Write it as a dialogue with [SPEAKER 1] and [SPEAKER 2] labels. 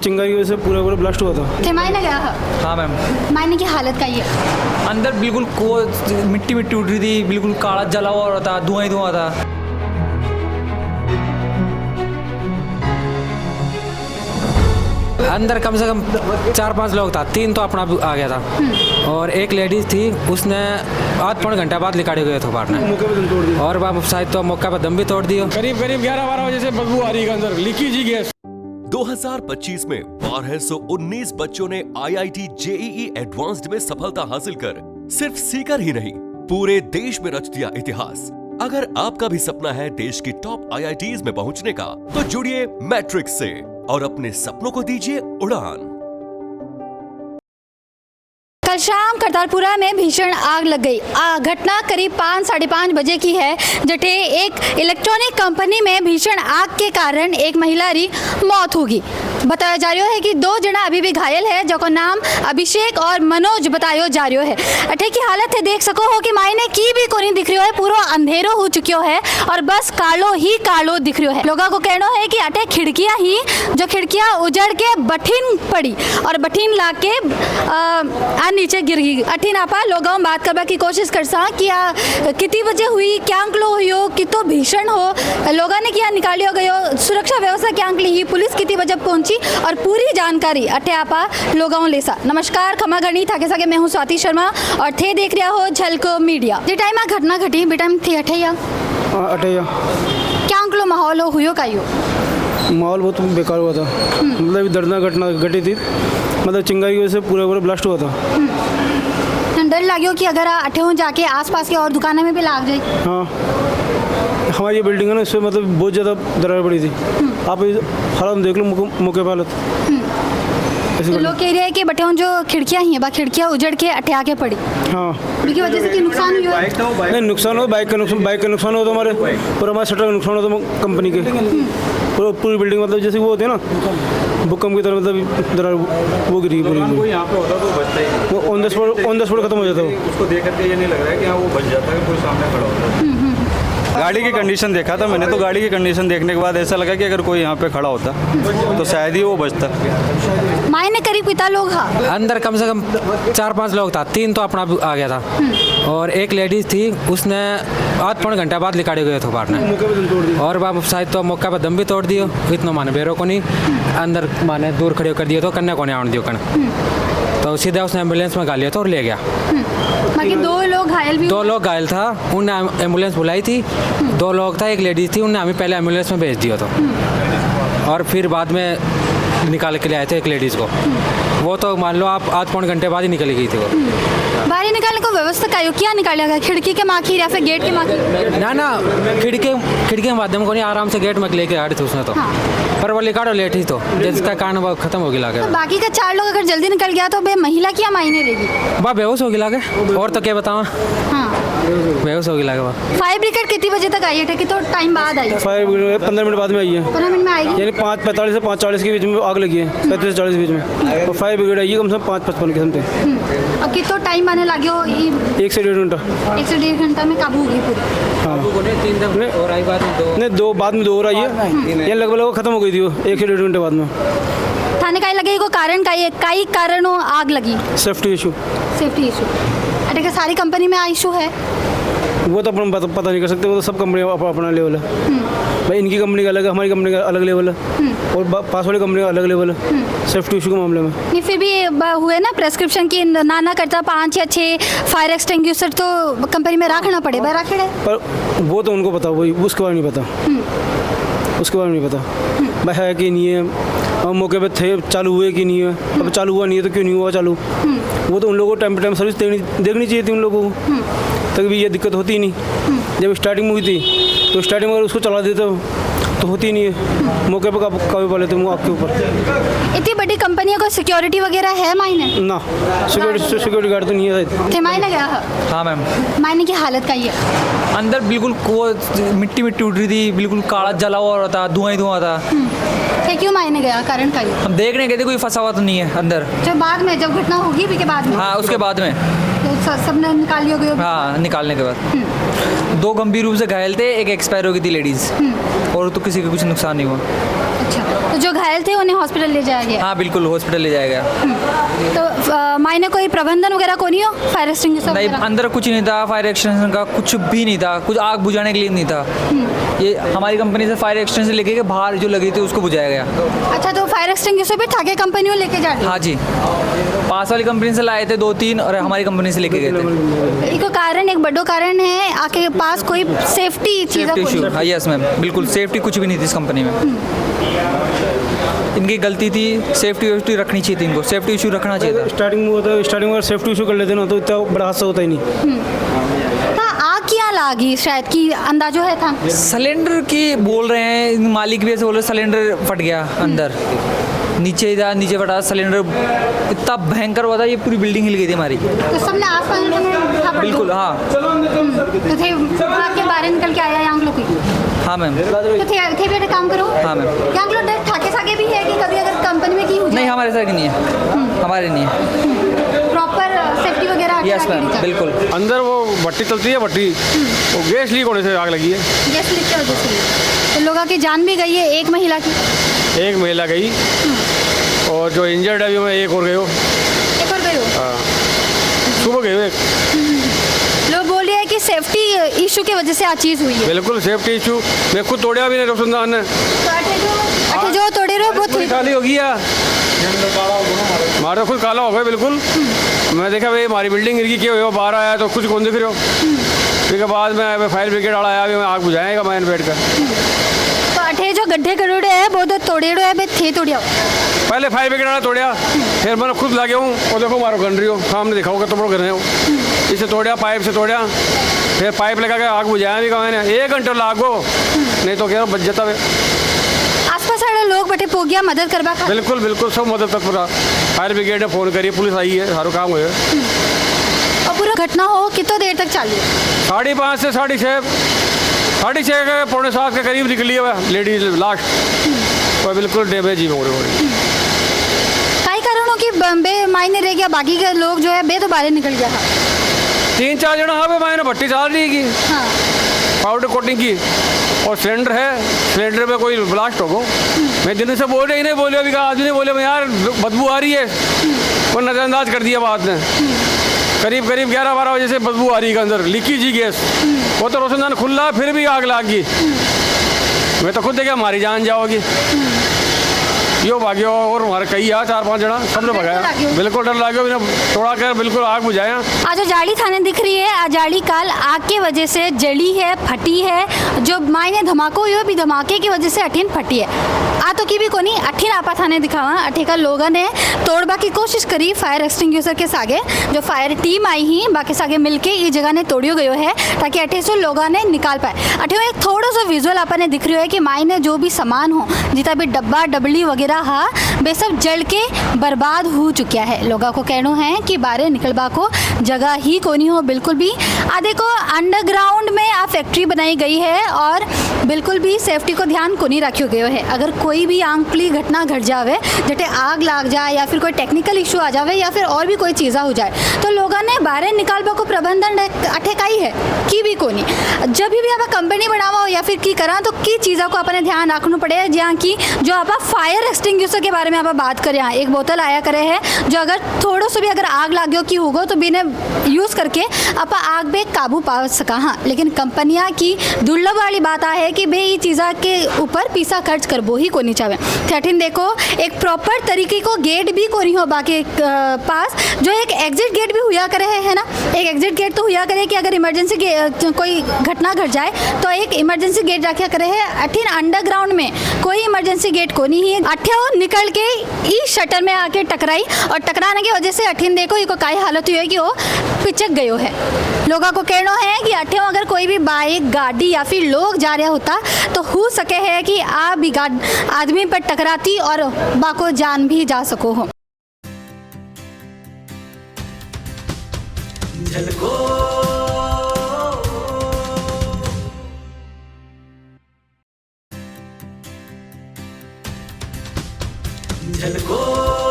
[SPEAKER 1] चिंगारी की वजह से पूरा पूरा ब्लास्ट हुआ था।
[SPEAKER 2] थे मायने गया है?
[SPEAKER 3] हाँ मैम,
[SPEAKER 2] मायने की हालत का ये
[SPEAKER 3] अंदर बिल्कुल को मिट्टी मिट्टी उठ रही थी, बिल्कुल काला जला हुआ था, धुआं ही धुआं था। अंदर कम से कम 4-5 लोग था, 3 तो अपना आ गया था और एक लेडीज थी, उसने आध पौने घंटा बाद लिकाड़े गए थे बाहर
[SPEAKER 1] मौके पे दम तोड़ दिया
[SPEAKER 3] और बाप शायद तो मौका पर दम भी तोड़ दियो।
[SPEAKER 4] करीब 11-12 बजे से बदबू आ रही है अंदर, लीकेज ही गैस।
[SPEAKER 5] 2025 में 1219 बच्चों ने IIT JEE एडवांस्ड में सफलता हासिल कर सिर्फ सीकर ही नहीं पूरे देश में रच दिया इतिहास। अगर आपका भी सपना है देश की टॉप IITs में पहुंचने का, तो जुड़िए मैट्रिक्स से और अपने सपनों को दीजिए उड़ान।
[SPEAKER 2] कल शाम करतारपुरा में भीषण आग लग गई। घटना करीब 5-5:30 बजे की है, जटे एक इलेक्ट्रॉनिक कंपनी में भीषण आग के कारण एक महिला री मौत होगी। बताया जा रहा है कि 2 जना अभी भी घायल है, जो को नाम अभिषेक और मनोज बतायो जा रहा है। अठे की हालत है देख सको हो कि मायने की भी कोनी दिख रही है, पूरा अंधेरो हो चुक्यो है और बस कालो ही कालो दिख रही है। लोगों को कहना है कि अठे खिड़कियां ही जो खिड़कियां उजड़ के बठिन पड़ी और बठिन लाके नीचे गिर गई। अठिन आपा लोगों बात करने की कोशिश कर सा कि कितनी बजे हुई, क्या अंकलो हुई, कितो भीषण हो, लोगों ने क्या निकालियो गयो, सुरक्षा व्यवस्था क्या अंकली ही, पुलिस कितनी बजे पहुंची और पूरी जानकारी अठे आपा लोगों लेसा। नमस्कार, खमा घनी थाके सके, मैं हूँ स्वाति शर्मा और थे देख रहा हो झलको मीडिया। जे टाइम घटना घटी बेटा थी अठैया
[SPEAKER 1] अटैया
[SPEAKER 2] क्या अंकलो माहौल हो हुयो कायो?
[SPEAKER 1] माहौल बहुत बेकार हुआ था, मतलब दर्दनाक घटना घटी थी, मतलब चिंगारी की वजह से पूरा पूरा ब्लास्ट हुआ था।
[SPEAKER 2] डर लाग्यो कि अगर अठे हो जाके आसपास के और दुकानों में भी लाग जाए?
[SPEAKER 1] हाँ, हमारी ये बिल्डिंग है ना, इसमें मतलब बहुत ज़्यादा दरार पड़ी थी। आप हालत देख लो, मौके पर हालत
[SPEAKER 2] तो लोग कह रहे हैं कि बटे जो खिड़कियां ही हैं, खिड़कियां उजड़ के अठे आके पड़ी।
[SPEAKER 1] हाँ,
[SPEAKER 2] की वजह से कि नुकसान हुआ है?
[SPEAKER 1] नहीं, नुकसान हो, बाइक का नुकसान हो तो हमारे, और हमारे शटर का नुकसान हो तो कंपनी के पूरी बिल्डिंग, मतलब जैसे वो होते हैं ना भूकंप की तरह, मतलब दरार वो गिरी पूरी।
[SPEAKER 6] कोई यहाँ पे होता तो बचता ही,
[SPEAKER 1] वो ऑन द स्पॉट खत्म हो जाता है।
[SPEAKER 6] उसको देख करके ये नहीं लग रहा है कि हाँ वो बच जाता है, कोई सामने खड़ा होता है। गाड़ी की कंडीशन देखा था मैंने, तो गाड़ी की कंडीशन देखने के बाद ऐसा लगा कि अगर कोई यहाँ पे खड़ा होता तो शायद ही वो बचता।
[SPEAKER 2] मायने करीब कितना लोग हा?
[SPEAKER 3] अंदर कम से कम 4-5 लोग था, 3 तो अपना आ गया था और एक लेडीज थी, उसने आध पौने घंटा बाद लिकाड़े गए थे बाहर
[SPEAKER 1] मौके पे दम तोड़ दिया
[SPEAKER 3] और बाप शायद तो मौका पर दम भी तोड़ दियो। इतना माने बेरो को नहीं, अंदर माने दूर खड़े कर दिए तो कन्या को नहीं आने दियो कन, तो सीधा उसने एम्बुलेंस में गाल लिया था और ले गया।
[SPEAKER 2] बाकी 2 लोग घायल भी?
[SPEAKER 3] 2 लोग घायल था, उन्हें एम्बुलेंस बुलाई थी। 2 लोग था, एक लेडीज थी, उन्हें हमें पहले एम्बुलेंस में भेज दिया था और फिर बाद में निकाल के ले आए थे एक लेडीज़ को। वो तो मान लो आप आध पौने घंटे बाद ही निकल गई थी वो।
[SPEAKER 2] बाहर निकालने को व्यवस्था क्या निकाला गया? खिड़की के माखीर या फिर गेट के माखीर?
[SPEAKER 3] ना खिड़की के माध्यम को नहीं, आराम से गेट में लेके आ रही थी उसने तो, पर वो लिकाड़ो लेट ही तो, जिसका कारण वो खत्म हो गया।
[SPEAKER 2] तो बाकी का 4 लोग अगर जल्दी निकल गया तो महिला क्या मायने रहेगी?
[SPEAKER 3] बा बेहोश हो गया लागे, और तो क्या बताऊँ।
[SPEAKER 2] हाँ,
[SPEAKER 3] बेहोश हो गया लागे।
[SPEAKER 2] फायर ब्रिगेड कितनी बजे तक आई है? कितना टाइम बाद आई?
[SPEAKER 1] फायर ब्रिगेड 15 मिनट बाद में आई है,
[SPEAKER 2] 15 मिनट में आएगी,
[SPEAKER 1] यानी 5:45 से 5:40 के बीच में आग लगी है, 35 से 40 के बीच में, और फायर ब्रिगेड आई है कम से कम 5:55 के समथिंग।
[SPEAKER 2] अब कितना टाइम आने लगे हो?
[SPEAKER 1] 1 से 1.5 घंटा।
[SPEAKER 2] 1 से 1.5 घंटा में काबू होगी पूरी?
[SPEAKER 1] हाँ,
[SPEAKER 3] 3 दम और आई बाद में 2
[SPEAKER 1] 2 बाद में 2 और आई है, ये लगभग खत्म हो गई थी वो 1 से 1.5 घंटे बाद में।
[SPEAKER 2] थाने का लगे को कारण कई कारणों आग लगी?
[SPEAKER 1] Safety issue.
[SPEAKER 2] Safety issue? अरे क्या सारी कंपनी में इशू है?
[SPEAKER 1] वो तो अपन पता नहीं कर सकते, वो तो सब कंपनी अपना लेवल है भाई। इनकी कंपनी का अलग है, हमारी कंपनी का अलग लेवल है और पास वाली कंपनी का अलग लेवल है सेफ्टी इशू के मामले में।
[SPEAKER 2] नहीं, फिर भी हुए ना प्रेस्क्रिप्शन की ना करता 5 या 6 फायर एक्सटिंग्विशर तो कंपनी में रखना पड़े,
[SPEAKER 1] पर वो तो उनको पता, वही उसके बारे में नहीं पता, उसके बारे में नहीं पता भाई है कि नहीं है, हम मौके पे थे, चालू हुए कि नहीं है। अब चालू हुआ नहीं है तो क्यों नहीं हुआ चालू, वो तो उन लोगों को टाइम टू टाइम सर्विस देखनी चाहिए थी उन लोगों को, तभी ये दिक्कत होती ही नहीं। जब स्टार्टिंग में हुई थी तो स्टार्टिंग में अगर उसको चला देते तो होती ही नहीं है, मौके पर काबू पा लेते हैं आपके ऊपर।
[SPEAKER 2] इतनी बड़ी कंपनियों को सिक्योरिटी वगैरह है मायने?
[SPEAKER 1] ना, सिक्योरिटी गार्ड तो नहीं है।
[SPEAKER 2] थे मायने गया है?
[SPEAKER 3] हाँ मैम,
[SPEAKER 2] मायने की हालत का ये
[SPEAKER 3] अंदर बिल्कुल को मिट्टी उठ रही थी, बिल्कुल काला जला हुआ था, धुआं ही धुआं था।
[SPEAKER 2] थे क्यों मायने गया? कारण का ये
[SPEAKER 3] हम देखने गए थे, कोई फंसा हुआ तो नहीं है अंदर।
[SPEAKER 2] जब बाद में जब घटना होगी भी के बाद में?
[SPEAKER 3] हाँ, उसके बाद में
[SPEAKER 2] तो सबने निकाल लिया गया?
[SPEAKER 7] हाँ, निकालने के बाद 2 गंभीर रूप से घायल थे, एक एक्सपायर हो गई थी लेडीज़, और तो किसी का कुछ नुकसान नहीं हुआ।
[SPEAKER 2] अच्छा, तो जो घायल थे उन्हें हॉस्पिटल ले जाया गया?
[SPEAKER 7] हाँ बिल्कुल, हॉस्पिटल ले जाया गया।
[SPEAKER 2] तो मायने कोई प्रबंधन वगैरह को नहीं हो, फायर एक्सटिंग्विशर
[SPEAKER 7] नहीं,
[SPEAKER 2] वगैरह?
[SPEAKER 7] अंदर कुछ नहीं था, फायर एक्सटेंशन का कुछ भी नहीं था, कुछ आग बुझाने के लिए नहीं था। ये हमारी कंपनी से फायर एक्सटेंशन लेके गए, बाहर जो लगी थी उसको बुझाया गया।
[SPEAKER 2] अच्छा, तो फायर एक्सटिंग्विशर भी ठाके कंपनी में लेके जा रहे
[SPEAKER 7] हाँ जी, पास वाली कंपनी से लाए थे 2-3, और हमारी कंपनी से लेके गए थे।
[SPEAKER 2] एक कारण, एक बड़ो कारण है आपके पास कोई सेफ्टी चीज़
[SPEAKER 7] सेफ्टी इशू, हाँ यस मैम, बिल्कुल सेफ्टी कुछ भी नहीं थी इस कंपनी में। इनकी गलती थी, सेफ्टी वेफ्टी रखनी चाहिए थी, इनको सेफ्टी इशू रखना चाहिए था।
[SPEAKER 1] स्टार्टिंग में होता है, स्टार्टिंग में अगर सेफ्टी इशू कर लेते ना तो इतना बड़ा हादसा होता ही नहीं।
[SPEAKER 2] आग क्या लागी शायद कि अंदाजो है था?
[SPEAKER 7] सिलेंडर की बोल रहे हैं, मालिक भी ऐसे बोल रहे, सिलेंडर फट गया अंदर, नीचे था, नीचे फटा सिलेंडर, इतना भयंकर हुआ था, ये पूरी बिल्डिंग हिल गई थी हमारी।
[SPEAKER 2] तो सबने आस-पास में था?
[SPEAKER 7] बिल्कुल हाँ।
[SPEAKER 2] तो थे आग के बाहर निकल के आया यहाँ लोग?
[SPEAKER 7] हाँ मैम।
[SPEAKER 2] तो थे बेटा काम करो?
[SPEAKER 7] हाँ मैम।
[SPEAKER 2] यहाँ लोग ठाके सागे भी है कि कभी अगर कंपनी में की हो जाए?
[SPEAKER 7] नहीं, हमारे साथ नहीं है, हमारे नहीं है।
[SPEAKER 2] प्रॉपर सेफ्टी वगैरह?
[SPEAKER 7] यस मैम, बिल्कुल।
[SPEAKER 4] अंदर वो भट्टी चलती है, भट्टी वो गैस लीक होने से आग लगी है।
[SPEAKER 2] गैस लीक की वजह से तो लोगों की जान भी गई है, एक महिला की?
[SPEAKER 4] एक महिला गई और जो इंजर्ड है अभी में एक और गए हो।
[SPEAKER 2] एक और गई हो?
[SPEAKER 4] हाँ, सुबह गए हो एक।
[SPEAKER 2] लोग बोल रहे हैं कि सेफ्टी इशू की वजह से आज चीज़ हुई है।
[SPEAKER 4] बिल्कुल सेफ्टी इशू, मैं खुद तोड़ा भी नहीं रोशनदान ने।
[SPEAKER 2] तो अठे जो तोड़े रहे वो
[SPEAKER 4] पूरी खाली हो गया, हमारा खुद काला हो गया बिल्कुल। मैं देखा भाई हमारी बिल्डिंग गिर क्या हुआ, बाहर आया तो कुछ कौन दिख रहे हो। फिर बाद में फायर ब्रिगेड वाला आया, अभी मैं आग बुझाएगा मैंने बैठ कर।
[SPEAKER 2] तो अठे जो गड्ढे करोड़े है वो तो तोड़ेड़ो है, थे तोड़िया?
[SPEAKER 4] पहले फायर ब्रिगेड वाला तोड़ा, फिर मैंने खुद लगे हूँ और देखो मारो गन रही हो, सामने देखा होगा तो बड़ो कर रहे हो। इसे तोड़ा, पाइप से तोड़ा, फिर पाइप लगा के आग बुझाया भी कहा मैंने। 1 घंटा लागो, नहीं तो क्या बच जाता है।
[SPEAKER 2] आसपास वाले लोग बटे पोगिया मदद करवा खा?
[SPEAKER 4] बिल्कुल बिल्कुल, सब मदद तक पूरा फायर ब्रिगेड ने फ़ोन करिए, पुलिस आई है, सारा काम हुआ।
[SPEAKER 2] और पूरा घटना हो कितनी देर तक चालू?
[SPEAKER 4] 5:30 से 6:30, 6:30 के 6:45 के करीब निकली है लेडीज लास्ट, और बिल्कुल डैमेज ही हो रही।
[SPEAKER 2] कई कारणों की बम्बे मायने रह गया, बाकी के लोग जो है बे तो बाहर निकल गया था।
[SPEAKER 4] 3-4 जना हाँ पे मैंने भट्टी चाल रही की
[SPEAKER 2] हाँ,
[SPEAKER 4] पाउडर कोटिंग की, और सिलेंडर है, सिलेंडर में कोई ब्लास्ट होगा। मैं दिन से बोल रही नहीं बोले, अभी कहा आदमी ने बोले मैं यार बदबू आ रही है, वो नज़रअंदाज कर दिया बात ने। करीब 11-12 बजे से बदबू आ रही है अंदर, लीकी जी गैस। वो तो रोशनदान खुला, फिर भी आग लग गई। मैं तो खुद देखा हमारी जान जाओगी। यो भाग्यो और हमारे कई आ 4-5 जना, सबने भगाया, बिल्कुल डर लगे, तोड़ा कर बिल्कुल आग बुझाया।
[SPEAKER 2] आज जो जाली थाने दिख रही है, आज जाली काल आग की वजह से जली है, फटी है। जो मायने धमाको हुई भी धमाके की वजह से अठीन फटी है। आ तो की भी कोनी अठीन आपा थाने दिखावा, अठे का लोगों ने तोड़बा की कोशिश करी फायर एक्सटिंग्विशर के सागे। जो फायर टीम आई ही बाकी सागे मिलके ये जगह ने तोड़ियो गयो है ताकि अठे से लोगों ने निकाल पाए। अठे एक थोड़ा सा विजुअल आपने दिख रही है कि मायने जो भी सामान हो, जितना भी डब्बा डबली वगैरह हा, वे सब जल के बर्बाद हो चुका है। लोगों को कहना है कि बाहर निकलबा को जगह ही कोनी हो बिल्कुल भी। आ देखो अंडरग्राउंड में आ फैक्ट्री बनाई गई है और बिल्कुल भी सेफ्टी को ध्यान को नहीं रखियो गयो है। अगर कोई भी आंकली घटना घट जावे, जटे आग लाग जाए या फिर कोई टेक्निकल इशू आ जावे या फिर और भी कोई चीज़ा हो जाए, तो लोगों ने बाहर निकालबा को प्रबंधन अठेकाई है की भी कोनी। जब भी आप कंपनी बनावा हो या फिर की करा तो की चीज़ों को अपने ध्यान रखना पड़े, जहाँ की जो आप फायर एक्सटिंग्विशर के बारे में आप बात करें, एक बोतल आया करे है जो अगर थोड़ा सा भी अगर आग लाग गयो की होगो तो बिना यूज़ करके आप आग पे काबू पा सका। हाँ, लेकिन कंपनियां की दुर्लभ वाली बात आ है कि बे ये चीज़ा के ऊपर पैसा खर्च कर वो ही को नहीं चाहे। थर्टीन देखो एक प्रॉपर तरीके को गेट भी को नहीं हो बाकी पास, जो एक एग्जिट गेट भी हुआ करे है ना। एक एग्जिट गेट तो हुआ करे कि अगर इमरजेंसी कोई घटना घट जाए तो एक इमरजेंसी गेट रखा करे है। अठीन अंडरग्राउंड में कोई इमरजेंसी गेट को नहीं है। अठे निकल के ई शटर में आके टकराई और टकराने की वजह से अठीन देखो ये को काई हालत हुई है कि वो पिचक गयो है। लोगों को कहना है कि अठे अगर कोई भी बाइक गाड़ी या फिर लोग जा रहा होता तो हो सके है कि आप भी आदमी पर टकराती और बाको जान भी जा सको हो।
[SPEAKER 8] झलको